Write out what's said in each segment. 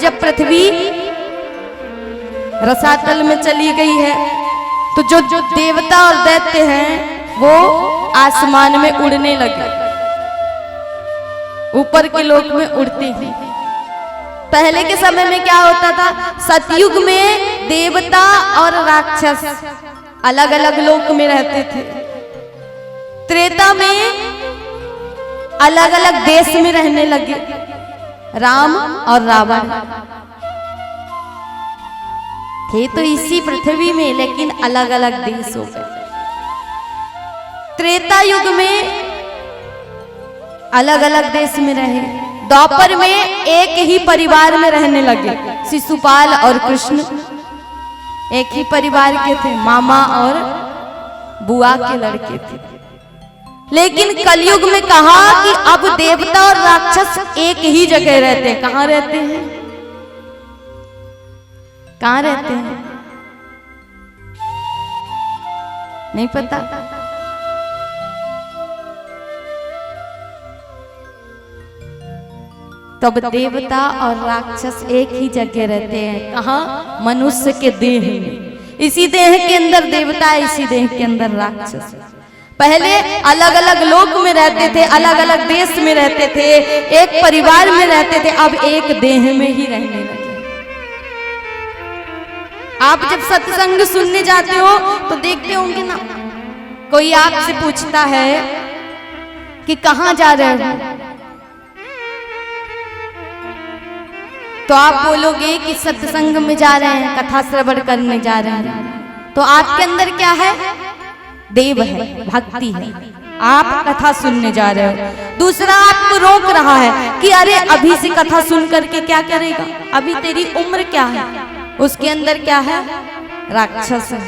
जब पृथ्वी रसातल में चली गई है तो जो देवता और दैत्य हैं वो आसमान में उड़ने लगे, ऊपर के लोक में उड़ते हैं। पहले के समय में क्या होता था, सतयुग में देवता और राक्षस अलग अलग लोक में रहते थे, त्रेता में अलग अलग देश में रहने लगे, राम और रावण थे तो इसी पृथ्वी में, लेकिन अलग अलग देश हो गए। त्रेता युग में अलग अलग देश में रहे, द्वापर में एक ही परिवार में रहने लगे, शिशुपाल और कृष्ण एक ही परिवार के थे, मामा और बुआ के लड़के थे। लेकिन कलयुग में कहा कि अब देवता और राक्षस एक ही जगह रहते हैं। कहाँ रहते हैं? कहाँ रहते हैं? नहीं पता। तब देवता और राक्षस एक ही जगह रहते हैं। कहाँ? मनुष्य के देह में। इसी देह के अंदर देवता, इसी देह के अंदर राक्षस। पहले अलग अलग लोक में रहते थे, अलग अलग देश में रहते थे, एक परिवार में रहते थे, अब एक देह में ही रहने लगे। आप जब सत्संग सुनने जाते हो तो देखते होंगे ना, कोई आपसे पूछता है कि कहाँ जा रहे हो, तो आप बोलोगे कि सत्संग में जा रहे हैं, कथा श्रवण करने जा रहे हैं। तो आपके अंदर क्या है? देव है, भक्ति है, आप कथा सुनने जा रहे हो। दूसरा आपको रोक रहा है कि अरे अभी से कथा सुन करके क्या करेगा, अभी तेरी उम्र क्या है। उसके अंदर क्या है? राक्षस है।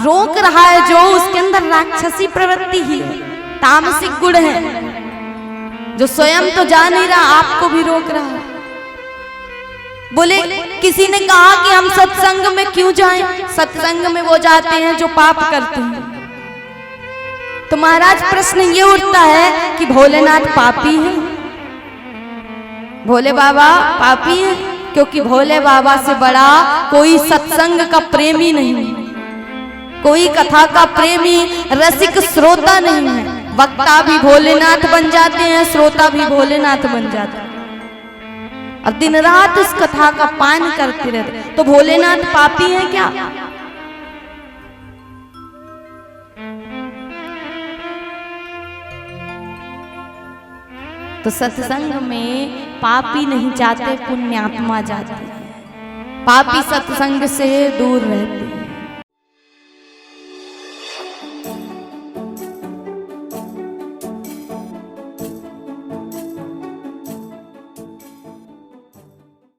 रोक रहा है जो, उसके अंदर राक्षसी प्रवृत्ति ही है, तामसिक गुण है, जो स्वयं तो जा नहीं रहा, आपको भी रोक रहा है। बोले किसी ने कहा कि हम सत्संग में क्यों जाएं? सत्संग में वो जाते हैं जो पाप करते हैं। तो महाराज प्रश्न ये उठता है कि भोलेनाथ पापी हैं? भोले बाबा पापी हैं? क्योंकि भोले बाबा से बड़ा कोई सत्संग का प्रेमी नहीं है, कोई कथा का प्रेमी रसिक श्रोता नहीं है। वक्ता भी भोलेनाथ बन जाते हैं, श्रोता भी भोलेनाथ बन जाते हैं, और दिन रात उस कथा का पान करते रहते। तो भोलेनाथ पापी है क्या? तो सत्संग में पापी नहीं जाते, पुण्यात्मा जाते हैं। पापी सत्संग से दूर रहते हैं।